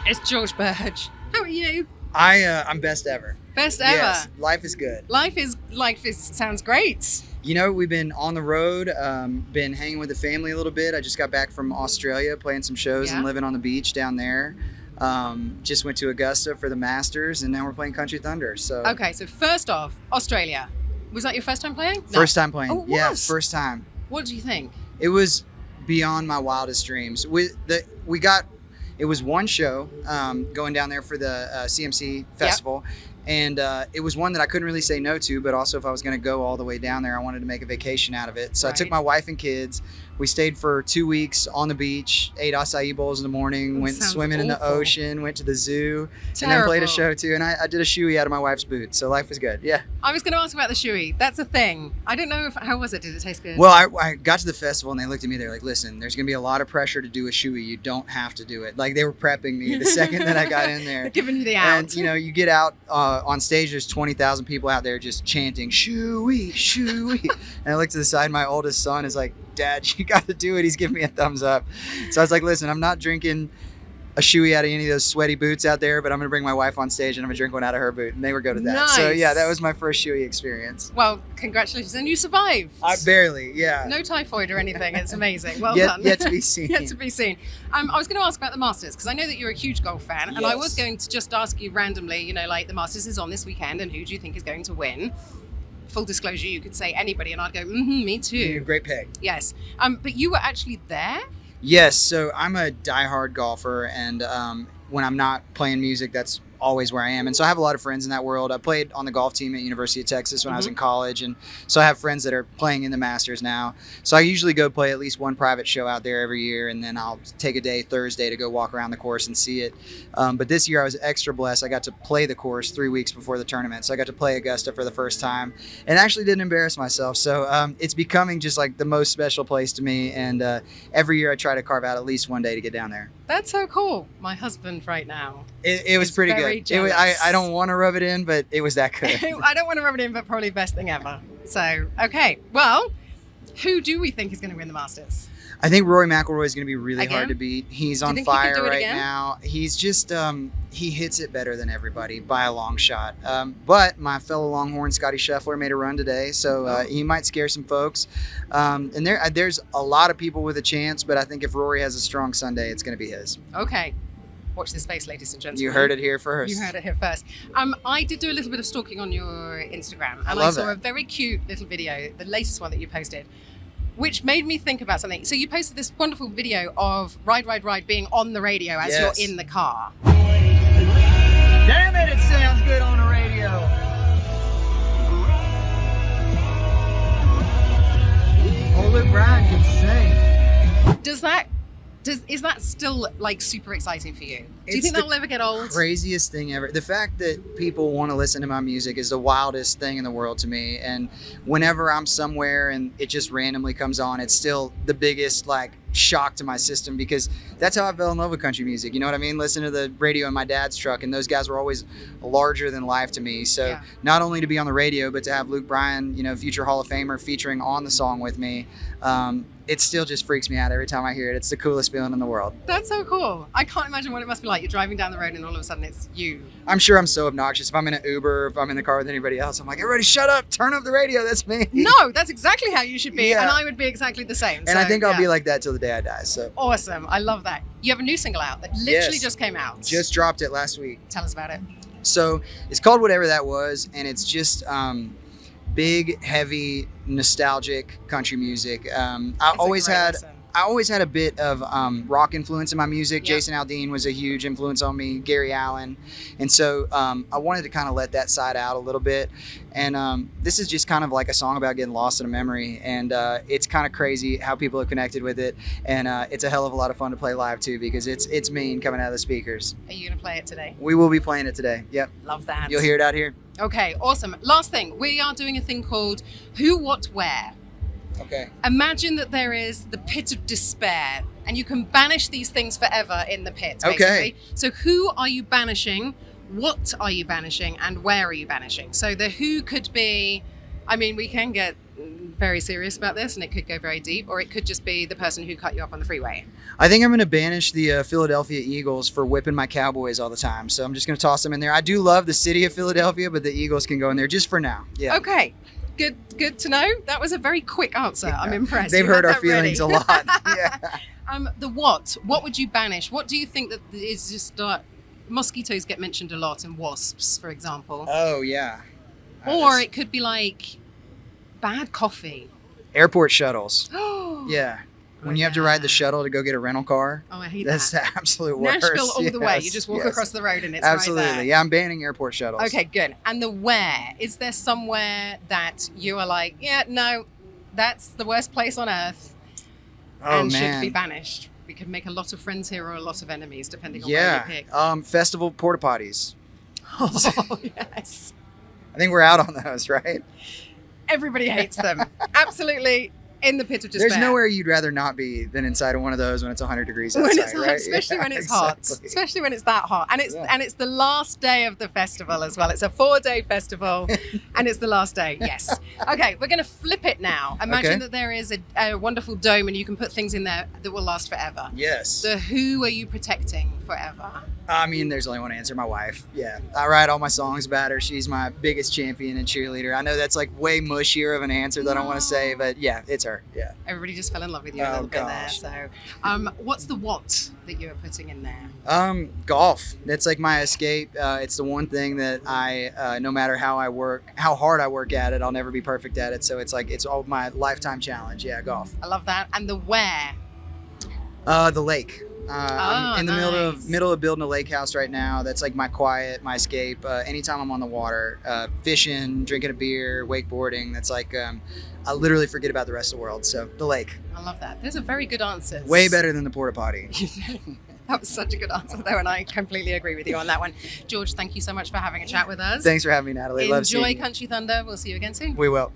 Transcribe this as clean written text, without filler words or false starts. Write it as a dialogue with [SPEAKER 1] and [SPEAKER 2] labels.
[SPEAKER 1] It's George Birge. How are you?
[SPEAKER 2] I'm best ever.
[SPEAKER 1] Best ever.
[SPEAKER 2] Yes, life is good.
[SPEAKER 1] Life is sounds great.
[SPEAKER 2] You know, we've been on the road, been hanging with the family a little bit. I just got back from Australia, playing some shows and living on the beach down there. Just went to Augusta for the Masters, and now we're playing Country Thunder. So
[SPEAKER 1] Okay, so first off, Australia. Was that your first time playing? No.
[SPEAKER 2] First time playing.
[SPEAKER 1] Oh, it
[SPEAKER 2] Yeah,
[SPEAKER 1] was?
[SPEAKER 2] first time.
[SPEAKER 1] What do you think?
[SPEAKER 2] It was beyond my wildest dreams. It was one show going down there for the CMC festival. And it was one that I couldn't really say no to, but also if I was going to go all the way down there, I wanted to make a vacation out of it. So I took my wife and kids. We stayed for 2 weeks on the beach, ate acai bowls in the morning, went swimming in the ocean, went to the zoo, and then played a show too. And I did a shoey out of my wife's boot. So life was good. Yeah.
[SPEAKER 1] I was going to ask about the shoey. That's a thing. I don't know how was it? Did it taste good?
[SPEAKER 2] Well, I got to the festival and they looked at me. They're like, "Listen, there's going to be a lot of pressure to do a shoey. You don't have to do it." Like they were prepping me the second that I got in there.
[SPEAKER 1] Giving you the out.
[SPEAKER 2] And you get out on stage. There's 20,000 people out there just chanting "Shoey, shoey," and I look to the side. My oldest son is like, "Dad, you got to do it." He's giving me a thumbs up. So I was like, "Listen, I'm not drinking a shoey out of any of those sweaty boots out there, but I'm going to bring my wife on stage and I'm going to drink one out of her boot." And they were good at that.
[SPEAKER 1] Nice.
[SPEAKER 2] So yeah, that was my first shoey experience.
[SPEAKER 1] Well, congratulations. And you survived.
[SPEAKER 2] I barely, yeah.
[SPEAKER 1] No typhoid or anything. It's amazing. Well
[SPEAKER 2] yet,
[SPEAKER 1] done.
[SPEAKER 2] Yet to be seen.
[SPEAKER 1] Yet to be seen. I was going to ask about the Masters because I know that you're a huge golf fan, and I was going to just ask you randomly, like the Masters is on this weekend, and who do you think is going to win? Full disclosure, you could say anybody, and I'd go, me too.
[SPEAKER 2] Yeah, great pick.
[SPEAKER 1] Yes. But you were actually there?
[SPEAKER 2] Yes. So I'm a diehard golfer, and when I'm not playing music, that's always where I am. And so I have a lot of friends in that world. I played on the golf team at University of Texas when I was in college. And so I have friends that are playing in the Masters now. So I usually go play at least one private show out there every year. And then I'll take a day Thursday to go walk around the course and see it. But this year I was extra blessed. I got to play the course 3 weeks before the tournament. So I got to play Augusta for the first time and actually didn't embarrass myself. So it's becoming just like the most special place to me. And every year I try to carve out at least one day to get down there.
[SPEAKER 1] That's so cool. My husband right now.
[SPEAKER 2] It was pretty good. I don't want to rub it in, but it was that good.
[SPEAKER 1] I don't want to rub it in, but probably best thing ever. So, okay. Well, who do we think is going to win the Masters?
[SPEAKER 2] I think Rory McIlroy is going to be really hard to beat. He's on fire right now. He's just, he hits it better than everybody by a long shot. But my fellow Longhorn, Scotty Scheffler, made a run today, so he might scare some folks. And there's a lot of people with a chance, but I think if Rory has a strong Sunday, it's going to be his.
[SPEAKER 1] Okay. Watch this space, ladies and gentlemen.
[SPEAKER 2] You heard it here first.
[SPEAKER 1] You heard it here first. I did do a little bit of stalking on your Instagram, and I saw a very cute little video, the latest one that you posted, which made me think about something. So you posted this wonderful video of Ride, Ride, Ride being on the radio as you're in the car.
[SPEAKER 2] Damn it, it sounds good on the radio. Oh, look, Brian can sing.
[SPEAKER 1] Is that still like super exciting for you? Do you think that'll ever get old?
[SPEAKER 2] Craziest thing ever. The fact that people want to listen to my music is the wildest thing in the world to me. And whenever I'm somewhere and it just randomly comes on, it's still the biggest shock to my system, because that's how I fell in love with country music. You know what I mean? Listen to the radio in my dad's truck, and those guys were always larger than life to me. So not only to be on the radio, but to have Luke Bryan, future Hall of Famer, featuring on the song with me, it still just freaks me out every time I hear it. It's the coolest feeling in the world.
[SPEAKER 1] That's so cool. I can't imagine what it must be like. You're driving down the road and all of a sudden it's you.
[SPEAKER 2] I'm sure I'm so obnoxious. If I'm in an Uber, if I'm in the car with anybody else, I'm like, "Everybody shut up, turn up the radio, that's me."
[SPEAKER 1] No, that's exactly how you should be. And I would be exactly the same.
[SPEAKER 2] And I think I'll be like that till the day I die. So
[SPEAKER 1] awesome. I love that. You have a new single out that literally just came out.
[SPEAKER 2] Just dropped it last week.
[SPEAKER 1] Tell us about it.
[SPEAKER 2] So it's called Whatever That Was, and it's just big, heavy, nostalgic country music. I always had a bit of rock influence in my music. Jason Aldean was a huge influence on me, Gary Allan. And so I wanted to kind of let that side out a little bit. And this is just kind of like a song about getting lost in a memory. And it's kind of crazy how people have connected with it. And it's a hell of a lot of fun to play live too, because it's mean coming out of the speakers.
[SPEAKER 1] Are you going to play it today?
[SPEAKER 2] We will be playing it today. Yep.
[SPEAKER 1] Love that.
[SPEAKER 2] You'll hear it out here.
[SPEAKER 1] Okay, awesome. Last thing, we are doing a thing called Who, What, Where.
[SPEAKER 2] Okay.
[SPEAKER 1] Imagine that there is the pit of despair, and you can banish these things forever in the pit, basically.
[SPEAKER 2] Okay.
[SPEAKER 1] So who are you banishing? What are you banishing? And where are you banishing? So the who could be, we can get very serious about this and it could go very deep, or it could just be the person who cut you up on the freeway.
[SPEAKER 2] I think I'm going to banish the Philadelphia Eagles for whipping my Cowboys all the time. So I'm just going to toss them in there. I do love the city of Philadelphia, but the Eagles can go in there just for now. Yeah.
[SPEAKER 1] Okay. Good to know. That was a very quick answer. Yeah. I'm impressed.
[SPEAKER 2] They've hurt our feelings a lot. Yeah.
[SPEAKER 1] The what? What would you banish? What do you think that is just mosquitoes get mentioned a lot, and wasps, for example.
[SPEAKER 2] Oh yeah.
[SPEAKER 1] Or it could be like bad coffee.
[SPEAKER 2] Airport shuttles.
[SPEAKER 1] Oh
[SPEAKER 2] yeah. When you have to ride the shuttle to go get a rental car.
[SPEAKER 1] Oh, I hate
[SPEAKER 2] that's
[SPEAKER 1] that.
[SPEAKER 2] the absolute worst.
[SPEAKER 1] Nashville all the way. You just walk across the road and it's
[SPEAKER 2] absolutely.
[SPEAKER 1] Right there.
[SPEAKER 2] Yeah, I'm banning airport shuttles.
[SPEAKER 1] Okay, good. And the where? Is there somewhere that you are like, yeah, no, that's the worst place on earth and should be banished? We could make a lot of friends here or a lot of enemies, depending on where you pick.
[SPEAKER 2] Festival porta potties.
[SPEAKER 1] Oh, yes.
[SPEAKER 2] I think we're out on those, right?
[SPEAKER 1] Everybody hates them. Absolutely. In the pit of despair.
[SPEAKER 2] There's nowhere you'd rather not be than inside of one of those when it's 100 degrees outside,
[SPEAKER 1] when it's
[SPEAKER 2] right?
[SPEAKER 1] Especially when it's hot. Especially when it's that hot. And it's the last day of the festival as well. It's a 4-day festival and it's the last day. Yes. Okay, we're going to flip it now. Imagine that there is a wonderful dome and you can put things in there that will last forever.
[SPEAKER 2] Yes.
[SPEAKER 1] So who are you protecting forever?
[SPEAKER 2] I mean, there's only one answer, my wife. Yeah. I write all my songs about her. She's my biggest champion and cheerleader. I know that's like way mushier of an answer that I want to say, but yeah, it's her. Yeah.
[SPEAKER 1] Everybody just fell in love with you a little bit there. So, what's the what that you are putting in there?
[SPEAKER 2] Golf. That's like my escape. It's the one thing that I, no matter how hard I work at it, I'll never be perfect at it. So it's like, it's all my lifetime challenge. Yeah, golf.
[SPEAKER 1] I love that. And the where?
[SPEAKER 2] The lake. I'm in the middle of building a lake house right now. That's like my quiet, my escape. Anytime I'm on the water, fishing, drinking a beer, wakeboarding. That's like I literally forget about the rest of the world. So the lake.
[SPEAKER 1] I love that. Those are very good answers.
[SPEAKER 2] Way better than the porta potty.
[SPEAKER 1] That was such a good answer, though, and I completely agree with you on that one. George, thank you so much for having a chat with us.
[SPEAKER 2] Thanks for having me, Natalie. Love seeing you.
[SPEAKER 1] Enjoy Country Thunder. We'll see you again soon.
[SPEAKER 2] We will.